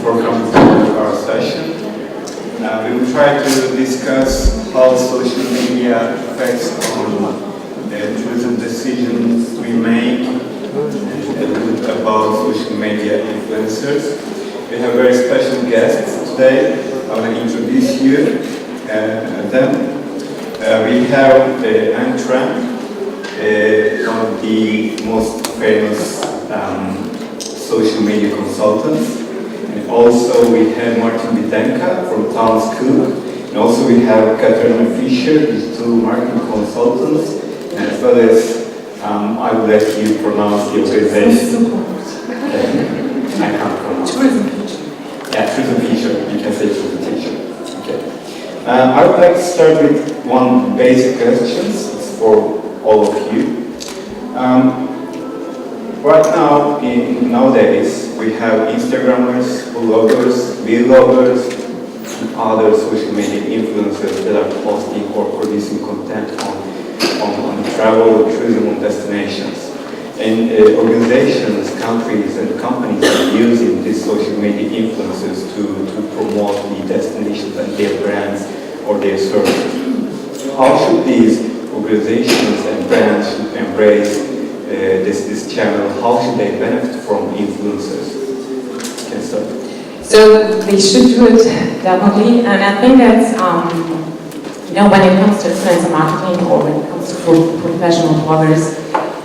for coming to our session. We will try to discuss how social media affects on tourism decisions we make, and a little bit about social media influencers. We have very special guests today. I want to introduce you them. We have Anne Tran, one of the most famous social media consultants. And also we have Martin Videnka from Town School. And also we have Catharina Fischer, these two marketing consultants. And as well as, I will let you pronounce the organization. I can't pronounce. Tourismuszukunft. Yeah, Tourismuszukunft. You can say Tourismuszukunft. Okay. I would like to start with one basic question. It's for all of you. Right now, nowadays, we have Instagrammers, bloggers, vloggers, and other social media influencers that are posting or producing content on travel or tourism destinations. And organizations, countries, and companies are using these social media influencers to promote the destinations and their brands or their services. How should these organizations and brands embrace this channel? How should they benefit from influencers? Can start. So they should do it definitely, and I think that's when it comes to influencer marketing or when it comes to professional bloggers,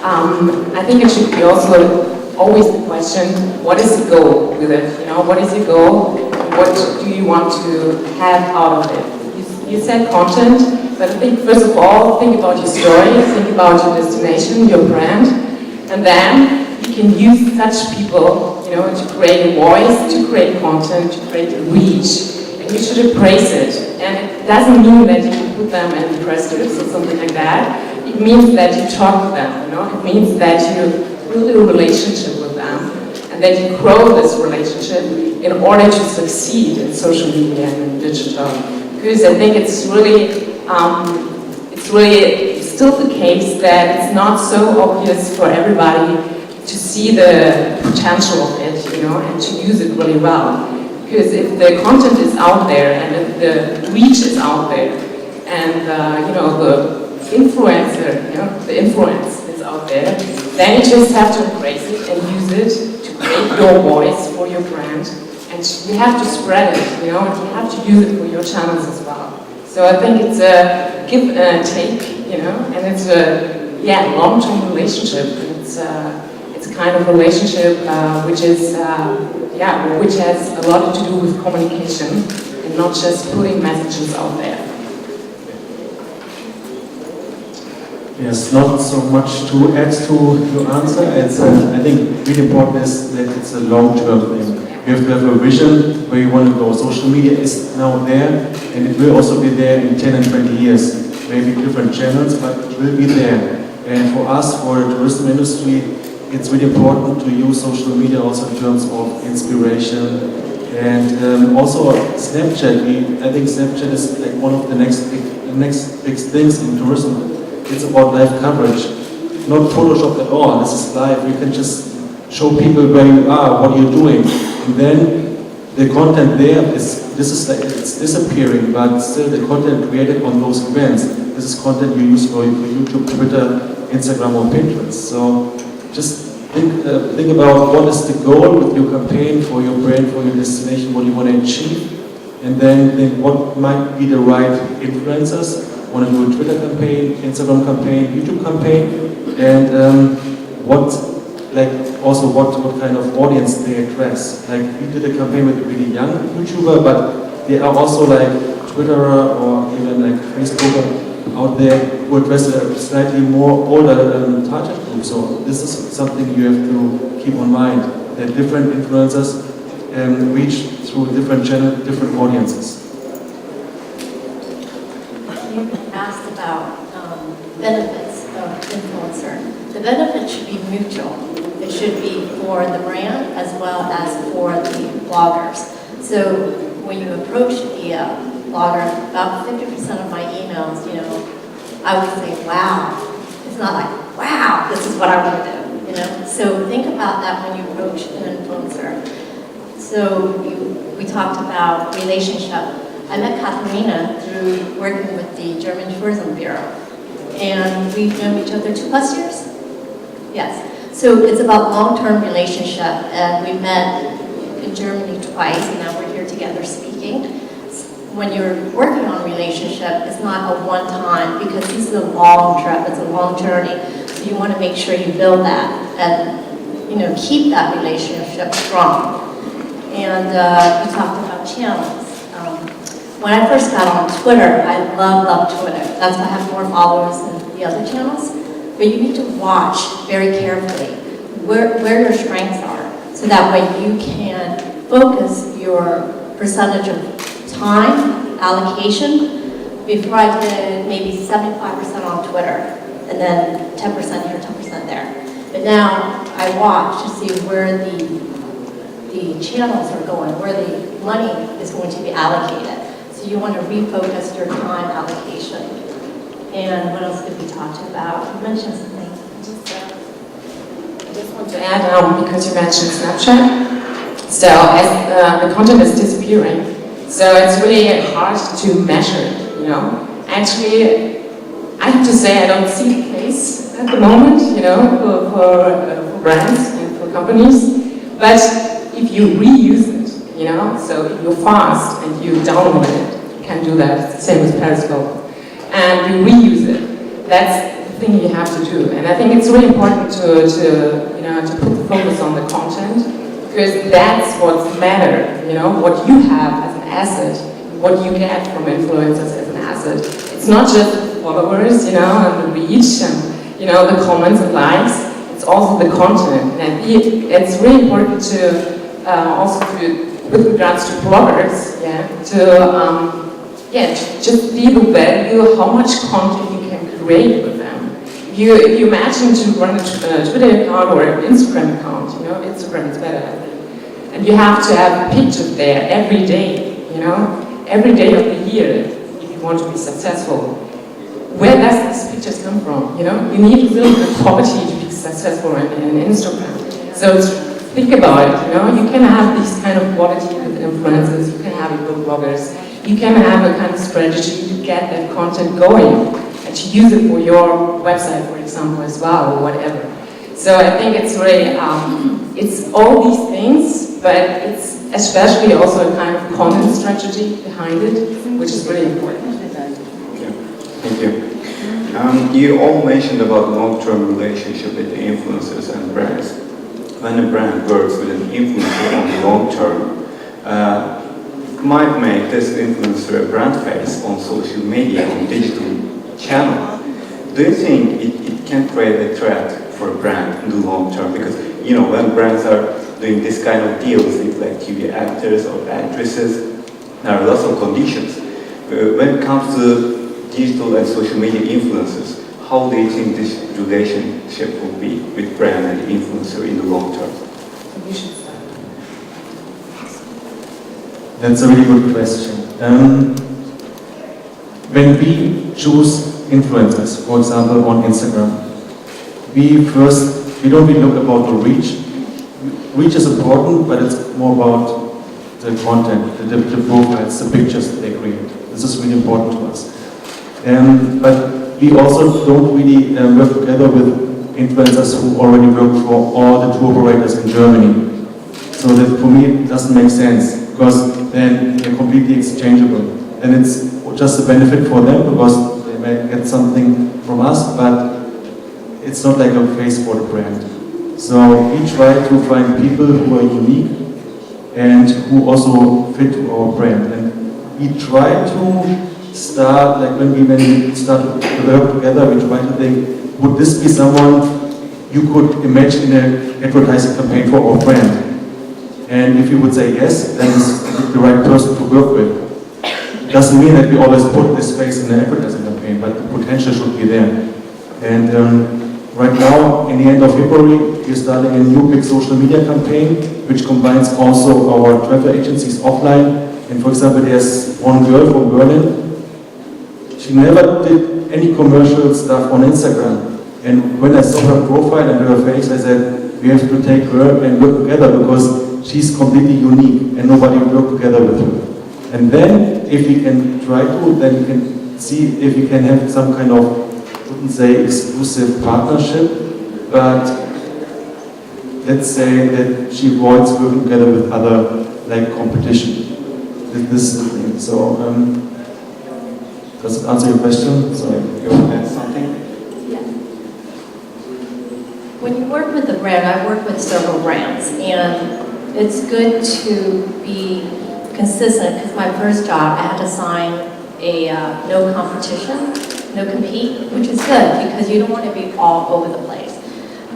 I think it should be also always the question: what is the goal with it? What is your goal? What do you want to have out of it? You said content, but I think first of all, think about your story, think about your destination, your brand, and then you can use such people, to create a voice, to create content, to create a reach, and you should embrace it. And it doesn't mean that you put them in press clips or something like that. It means that you talk to them, It means that you build a relationship with them, and that you grow this relationship in order to succeed in social media and in digital. Because I think it's really still the case that it's not so obvious for everybody to see the potential of it, and to use it really well. Because if the content is out there and if the reach is out there, and the influencer, the influence is out there, then you just have to embrace it and use it to create your voice for your brand. And you have to spread it, and you have to use it for your channels as well. So I think it's a give and take, and it's a long-term relationship. It's a kind of relationship which is which has a lot to do with communication and not just putting messages out there. Yes, not so much to add to your answer. It's I think really important is that it's a long-term thing. You have to have a vision where you want to go. Social media is now there, and it will also be there in 10 and 20 years. Maybe different channels, but it will be there. And for us, for the tourism industry, it's really important to use social media also in terms of inspiration. And also Snapchat. I think Snapchat is like one of the next big things in tourism. It's about live coverage, not Photoshop at all. This is live. You can just show people where you are, what you're doing, and then the content there it's disappearing, but still the content created on those events, this is content you use for YouTube, Twitter, Instagram, or Pinterest. So just think about what is the goal with your campaign, for your brand, for your destination, what you want to achieve, and then think what might be the right influencers. Want to do a Twitter campaign, Instagram campaign, YouTube campaign, and what kind of audience they address. Like we did a campaign with a really young YouTuber, but there are also like Twitterer or even like Facebooker out there who address a slightly more older target group. So this is something you have to keep in mind, that different influencers reach through different channels, different audiences. You asked about benefits of influencer. The benefits should be mutual. It should be for the brand as well as for the bloggers. So when you approach the blogger, about 50% of my emails, I would say, wow. It's not like, wow, this is what I want to do, So think about that when you approach an influencer. So we talked about relationship. I met Catharina through working with the German Tourism Bureau. And we've known each other 2+ years? Yes. So it's about long-term relationship, and we met in Germany twice, and now we're here together speaking. When you're working on a relationship, it's not a one-time, because this is a long trip, it's a long journey. So you want to make sure you build that and keep that relationship strong. And we talked about channels. When I first got on Twitter, I love Twitter. That's why I have more followers than the other channels. But you need to watch very carefully where your strengths are, so that way you can focus your percentage of time allocation. Before I did maybe 75% on Twitter, and then 10% here, 10% there. But now I watch to see where the channels are going, where the money is going to be allocated. So you want to refocus your time allocation. And what else did we talk about? You mentioned something. I just want to add, because you mentioned Snapchat. So as the content is disappearing, so it's really hard to measure it, Actually, I have to say I don't see the case at the moment, for brands and for companies. But if you reuse it, so if you're fast and you download it, you can do that. It's the same with Periscope. And you reuse it. That's the thing you have to do. And I think it's really important to put the focus on the content, because that's what's matter, what you have as an asset, what you get from influencers as an asset. It's not just the followers, and the reach and, the comments and likes. It's also the content. And I think it's really important to also with regards to bloggers, just see the value, how much content you can create with them. If you imagine to run a Twitter account or an Instagram account, Instagram is better, I think. And you have to have pictures there every day, every day of the year, if you want to be successful. Where does these pictures come from, You need really good quality to be successful in Instagram. So think about it, you can have this kind of quality with influencers, you can have it with bloggers, you can have a kind of strategy to get that content going and to use it for your website, for example, as well, or whatever. So I think it's really, it's all these things, but it's especially also a kind of content strategy behind it, which is really important. Okay. Thank you. You all mentioned about long-term relationship with the influencers and brands. When a brand works with an influencer on the long term, might make this influencer a brand face on social media, on digital channel. Do you think it can create a threat for a brand in the long term? Because, when brands are doing this kind of deals with like TV actors or actresses, there are lots of conditions. When it comes to digital and social media influencers, how do you think this relationship will be with brand and influencer in the long term? That's a really good question. When we choose influencers, for example, on Instagram, we don't really look about the reach. Reach is important, but it's more about the content, the profiles, the pictures that they create. This is really important to us. But we also don't really work together with influencers who already work for all the tour operators in Germany. So that for me it doesn't make sense, because then they're completely exchangeable. And it's just a benefit for them because they may get something from us, but it's not like a face for the brand. So we try to find people who are unique and who also fit to our brand. And we try to start, like when we start to work together, we try to think, would this be someone you could imagine in an advertising campaign for our brand? And if you would say yes, then it's the right person to work with. It doesn't mean that we always put this face in an advertising campaign, but the potential should be there. And right now, in the end of February, we're starting a new big social media campaign, which combines also our travel agencies offline. And for example, there's one girl from Berlin. She never did any commercial stuff on Instagram. And when I saw her profile and her face, I said, we have to take her and work together, because she's completely unique and nobody will work together with her. And then, if we can try to, then we can see if we can have some kind of, I wouldn't say exclusive partnership, but let's say that she avoids working together with other, like competition. This is the thing. So, does it answer your question? Sorry. You want to add something? Yeah. When you work with a brand, I work with several brands, and it's good to be consistent, because my first job, I had to sign a no competition, no compete, which is good, because you don't want to be all over the place.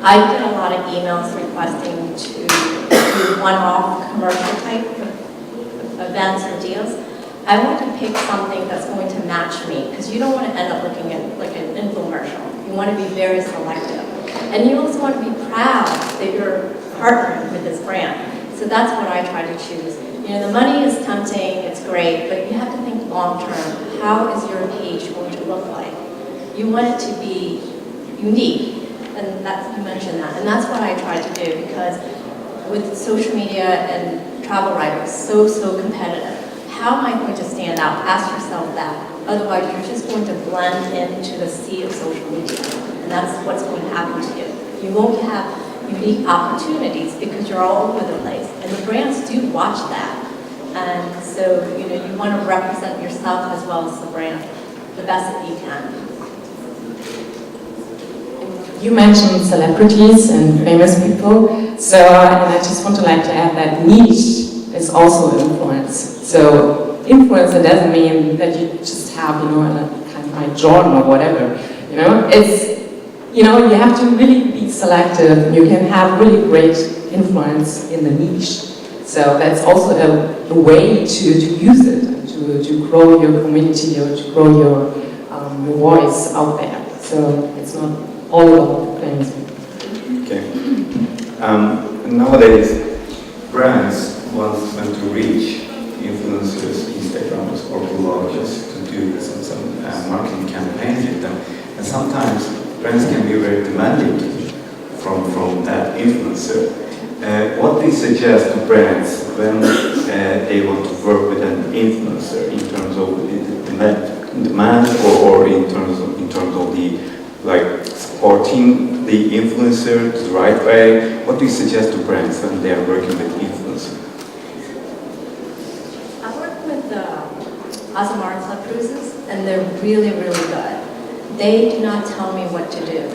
I get a lot of emails requesting to do one-off commercial type events or deals. I want to pick something that's going to match me, because you don't want to end up looking at like an infomercial. You want to be very selective. And you also want to be proud that you're partnering with this brand. So that's what I try to choose. You know, the money is tempting, it's great, but you have to think long term. How is your page going to look like? You want it to be unique, and that's, you mentioned that. And that's what I try to do, because with social media and travel writers, so competitive. How am I going to stand out? Ask yourself that. Otherwise, you're just going to blend into the sea of social media. And that's what's going to happen to you. You won't have unique opportunities because you're all over the place. And the brands do watch that. And so, you know, you want to represent yourself as well as the brand the best that you can. You mentioned celebrities and famous people, so and I just want to add that niche is also influence. So influencer doesn't mean that you just have, you know, a kind of like Jordan or whatever. You know, it's, you know, you have to really be selective. You can have really great influence in the niche. So that's also a way to use it, to grow your community or to grow your voice out there. So it's not all about the claims. Okay. Nowadays, brands want to reach influencers, Instagrammers, or bloggers to do some marketing campaigns with them. And sometimes brands can be very demanding from that influencer. What do you suggest to brands when they want to work with an influencer in terms of demand or in terms of the like supporting the influencer the right way? What do you suggest to brands when they are working with influencers? I work with Azamara Club Cruises, and they're really good. They do not tell me what to do.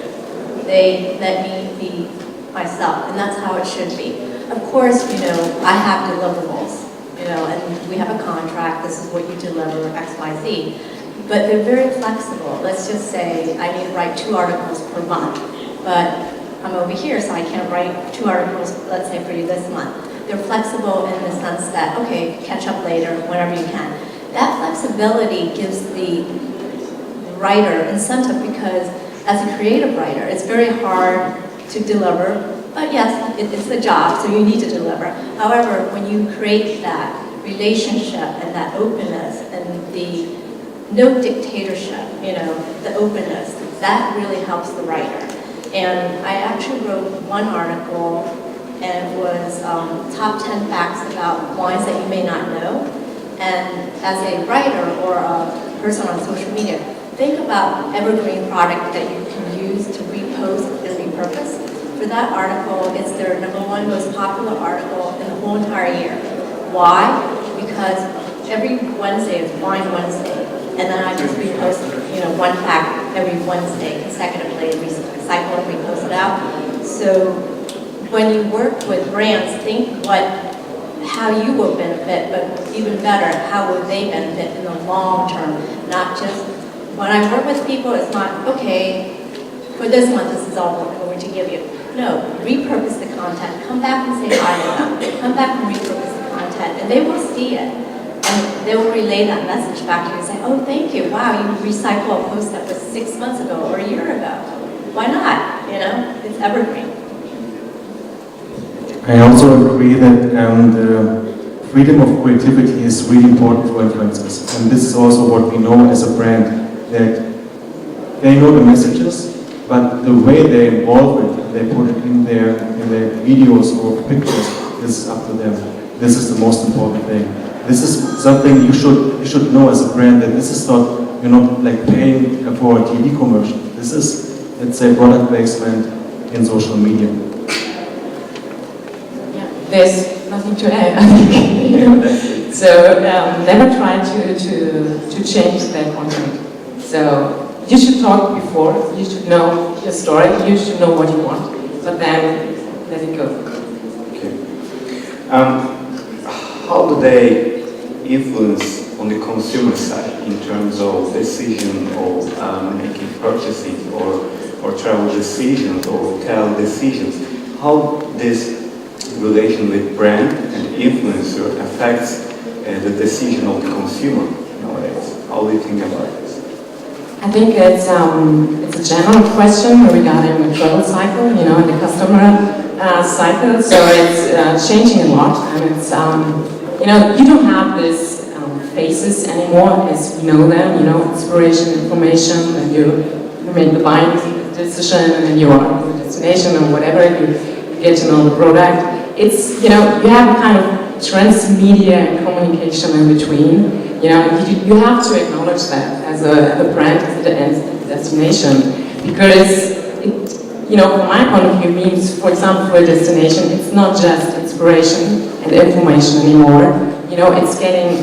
They let me be myself, and that's how it should be. Of course, you know, I have deliverables, you know, and we have a contract, this is what you deliver, X, Y, Z. But they're very flexible. Let's just say I need to write 2 articles per month, but I'm over here, so I can't write 2 articles, let's say, for you this month. They're flexible in the sense that, okay, catch up later, whenever you can. That flexibility gives the writer incentive, because as a creative writer, it's very hard to deliver, but yes, it's a job, so you need to deliver. However, when you create that relationship and that openness and the no dictatorship, you know, the openness, that really helps the writer. And I actually wrote one article, and it was top 10 facts about wines that you may not know. And as a writer or a person on social media, think about evergreen product that you can use to repost and repurpose. For that article, it's their #1 most popular article in the whole entire year. Why? Because every Wednesday is Wine Wednesday. And then I just repost, you know, one fact every Wednesday consecutively, and recycle and repost it out. So when you work with brands, think how you will benefit, but even better, how will they benefit in the long term? Not just, when I work with people, it's not, okay, for this month, this is all we're going to give you. No, repurpose the content. Come back and say hi to them. Come back and repurpose the content, and they will see it. And they will relay that message back to you and say, oh, thank you. Wow, you recycle a post that was 6 months ago or a year ago. Why not? You know, it's evergreen. I also agree that the freedom of creativity is really important for influencers. And this is also what we know as a brand, that they know the messages, but the way they involve it, they put it in their videos or pictures, is up to them. This is the most important thing. This is something you should know as a brand, that this is not, you're not like paying for a TV commercial. This is, let's say, product placement in social media. Yeah, there's nothing to add, I think. So never try to change that content. So you should talk before, you should know your story, you should know what you want, but then let it go. Okay. How do they influence on the consumer side in terms of decision or making purchases or travel decisions or hotel decisions? How this relation with brand and influencer affects the decision of the consumer nowadays? How do you think about this? I think it's a general question regarding the travel cycle, and the customer cycle. So it's changing a lot, and it's you don't have this faces anymore as we know them. Inspiration, information, and you make the buying decision, and then you are at the destination or whatever. You get to know the product. It's you have a kind of transmedia and communication in between. You have to acknowledge that as a brand, as a destination, because from my point of view, means, for example, for a destination, it's not just inspiration and information anymore. It's getting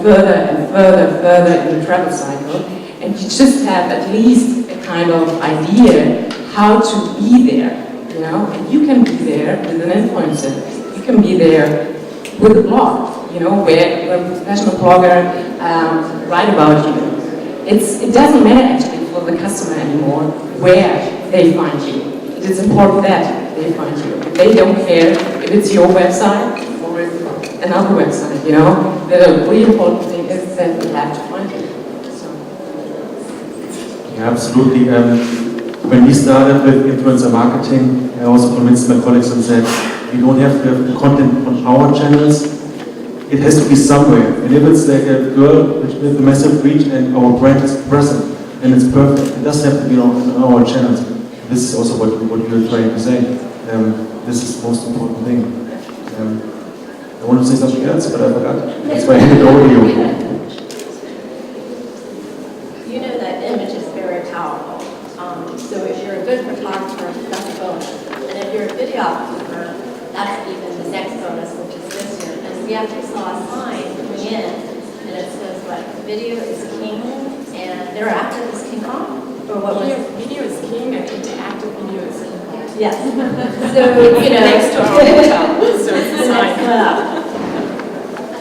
further and further in the travel cycle, and you just have at least a kind of idea how to be there. And you can be there with an influencer. You can be there with a blog. Where a professional blogger write about you. It doesn't matter actually for the customer anymore where they find you. It is important that they find you. They don't care if it's your website or another website, The really important thing is that we have to find you. So. Yeah, absolutely. When we started with influencer marketing, I also convinced my colleagues and said, we don't have to have the content on our channels. It has to be somewhere, and if it's like a girl with a massive reach and our brand is present, then it's perfect. It doesn't have to be on our channels. This is also what you're trying to say. This is the most important thing. I want to say something else, but I forgot. That's why I hand it over to you. You know that image is very powerful. So if you're a good photographer, that's a bonus. And if you're a videographer, that's even the next bonus, which is this year. And we actually saw a sign coming in, and it says, video is king, and interactive is King Kong? Or what was it? Video is king, and interactive video is king. Yes. So, next to our hotel, so it's a sign.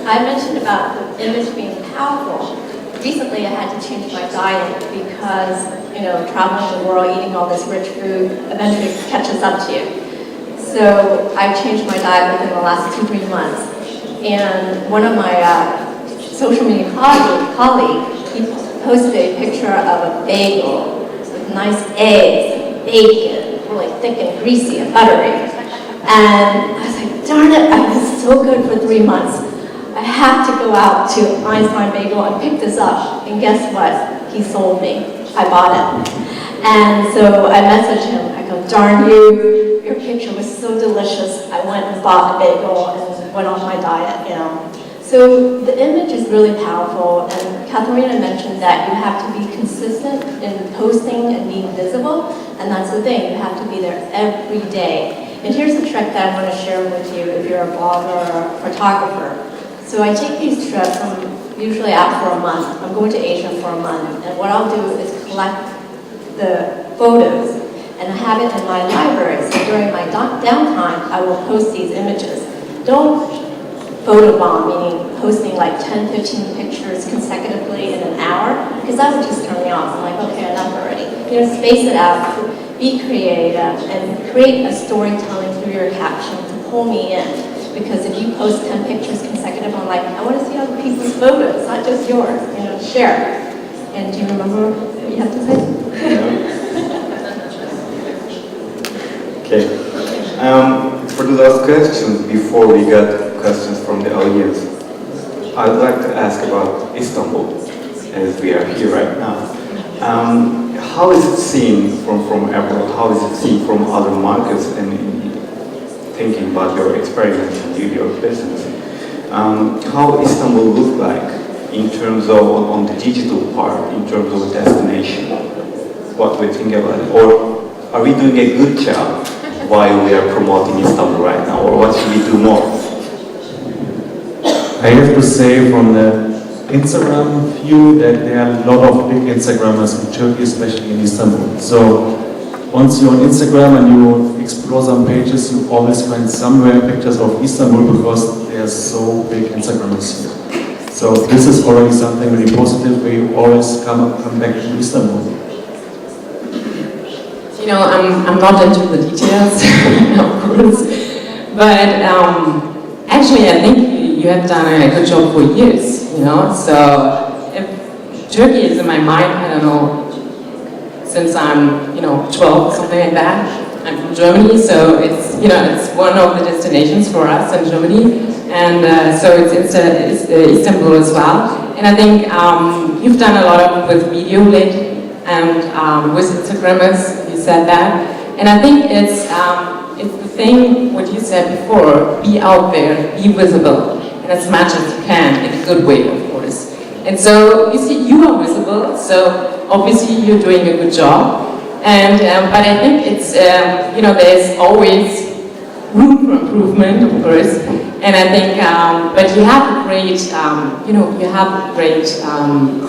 I mentioned about the image being powerful. Recently, I had to change my diet because, traveling the world, eating all this rich food, eventually catches up to you. So I changed my diet within the last 2-3 months. And one of my social media colleagues, he posted a picture of a bagel with nice eggs and bacon, really thick and greasy and buttery. And I was like, darn it, I've been so good for 3 months. I have to go out to Einstein Bagel and pick this up. And guess what? He sold me. I bought it. And so I messaged him. I go, darn you, your picture was so delicious. I went and bought a bagel and went off my diet, So the image is really powerful. And Catharina mentioned that you have to be consistent in posting and being visible. And that's the thing. You have to be there every day. And here's a trick that I want to share with you if you're a blogger or a photographer. So I take these trips. I'm usually out for a month. I'm going to Asia for a month. And what I'll do is collect the photos and have it in my library. So during my downtime, I will post these images. Don't photobomb, meaning posting like 10, 15 pictures consecutively in an hour, because that would just turn me off. I'm like, okay, enough already. Space it out, be creative, and create a storytelling through your caption to pull me in. Because if you post 10 pictures consecutive, I'm like, I want to see other people's photos, not just yours, share. And do you remember what you have to say? Okay. For the last questions, before we get questions from the audience, I would like to ask about Istanbul, as we are here right now. How is it seen from abroad? How is it seen from other markets? And thinking about your experiment and your business. How Istanbul look like in terms of on the digital part, in terms of destination? What do we think about it? Or are we doing a good job while we are promoting Istanbul right now? Or what should we do more? I have to say from the Instagram view that there are a lot of big Instagrammers in Turkey, especially in Istanbul. So once you're on Instagram and you explore some pages, you always find somewhere pictures of Istanbul because there's so big Instagrammers here. So this is already something really positive. We always come back to Istanbul. You know, I'm not into the details, of course, but actually I think you have done a good job for years, you know, so if Turkey is in my mind, I don't know, since I'm, 12, something like that. I'm from Germany, so it's, it's one of the destinations for us in Germany, and so it's Istanbul as well. And I think you've done a lot with video lately, and with Instagrammers, you said that. And I think it's the thing, what you said before, be out there, be visible, and as much as you can, in a good way, of course. And so, you see, you are visible, so obviously you're doing a good job. And, but I think it's, there's always room for improvement, of course. And I think, but you have a great, you have a great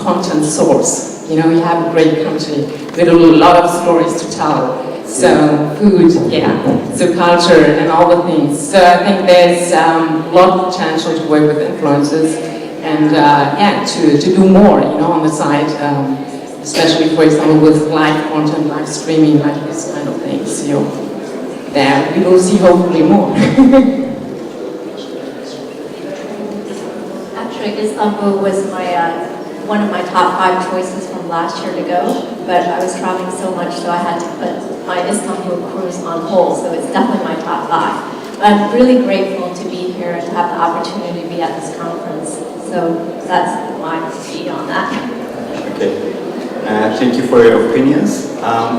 content source. You have a great country with a lot of stories to tell. So food, so culture and all the things. So I think there's a lot of potential to work with influencers and to do more, on the side, especially for example with live content, live streaming, like this kind of things. There we will see hopefully more. Actually, Istanbul was one of my top 5 choices from last year to go, but I was traveling so much, so I had to put my Istanbul cruise on hold, so it's definitely my top 5. But I'm really grateful to be here and to have the opportunity to be at this conference, so that's my view on that. Okay, thank you for your opinions.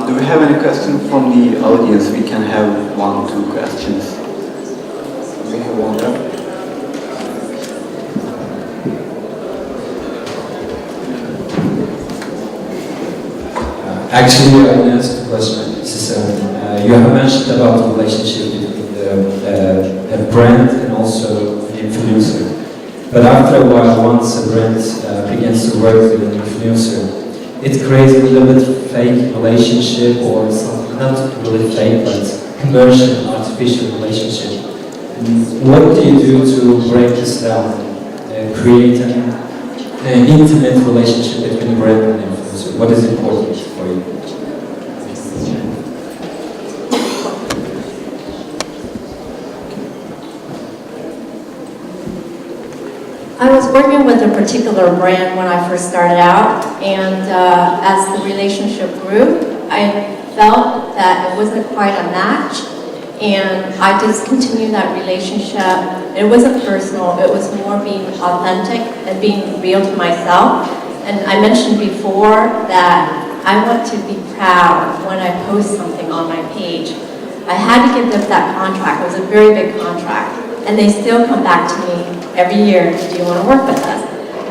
Do we have any questions from the audience? We can have 1-2 questions. We have one there. Actually, I want to ask a question. You have mentioned about the relationship between the brand and also the influencer. But after a while, once a brand begins to work with an influencer, it creates a little bit fake relationship, or something, not really fake, but commercial, artificial relationship. What do you do to break this down, create an intimate relationship between the brand and the influencer? What is important for you? I was working with a particular brand when I first started out, and as the relationship grew, I felt that it wasn't quite a match, and I discontinued that relationship. It wasn't personal, it was more being authentic and being real to myself. And I mentioned before that I want to be proud when I post something on my page. I had to give them that contract. It was a very big contract. And they still come back to me every year, do you want to work with us?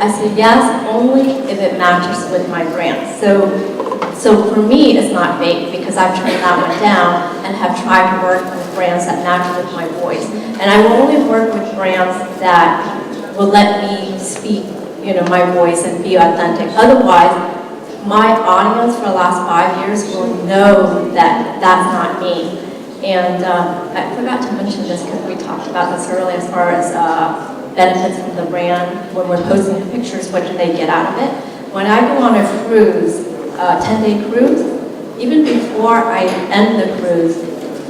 I said, yes, only if it matches with my brand. So for me, it's not fake, because I've turned that one down and have tried to work with brands that match with my voice. And I will only work with brands that will let me speak my voice and be authentic. Otherwise, my audience for the last 5 years will know that that's not me. And I forgot to mention this because we talked about this earlier as far as benefits from the brand. When we're posting the pictures, what do they get out of it? When I go on a cruise, 10-day cruise, even before I end the cruise,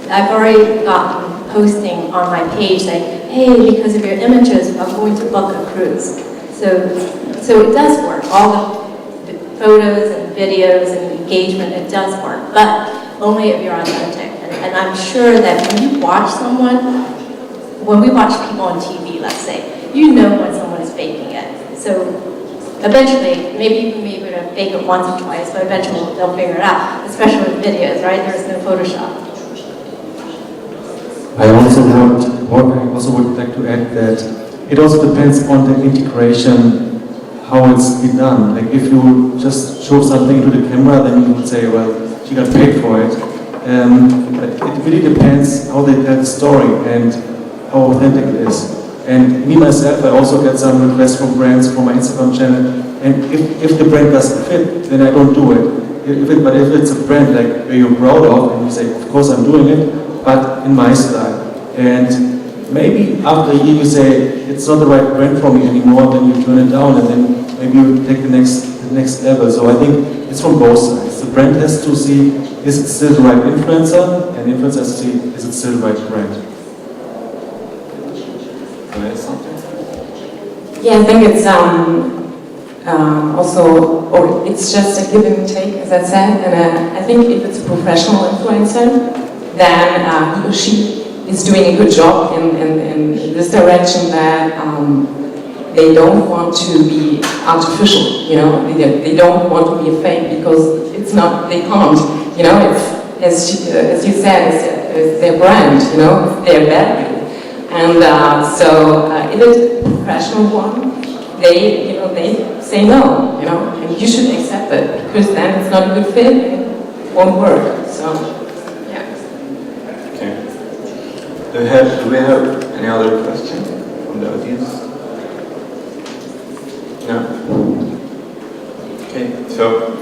I've already gotten posting on my page saying, hey, because of your images, I'm going to book a cruise. So it does work. All the photos and videos and engagement, it does work, but only if you're authentic. And I'm sure that when you watch someone, when we watch people on TV, let's say, you know when someone is faking it. So eventually, maybe you can be able to fake it once or twice, but eventually they'll figure it out, especially with videos, right? There's no Photoshop. I also would like to add that it also depends on the integration, how it's been done. Like if you just show something to the camera, then you would say, well, she got paid for it. But it really depends how they tell the story and how authentic it is. And me myself, I also get some requests from brands for my Instagram channel. And if the brand doesn't fit, then I don't do it. But if it's a brand like where you're proud of, and you say, of course I'm doing it, but in my style. And maybe after a year you say, it's not the right brand for me anymore, then you turn it down, and then maybe you take the next level. So I think it's from both sides. The brand has to see, is it still the right influencer? And influencer has to see, is it still the right brand? Can I add something? Yeah, I think it's also, or it's just a give and take, as I said. And I think if it's a professional influencer, then he or she is doing a good job in this direction, that they don't want to be artificial, you know, they don't want to be a fake, because it's not, they can't, you know, it's, as you said, it's their brand, you know, it's their value. And so if it's a professional one, they, you know, they say no, you know, and you should accept it, because then it's not a good fit, it won't work, so, yeah. Okay. Do we have any other question from the audience? No? Okay, so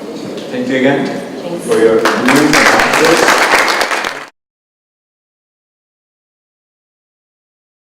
thank you again Thanks. for your opinions and answers.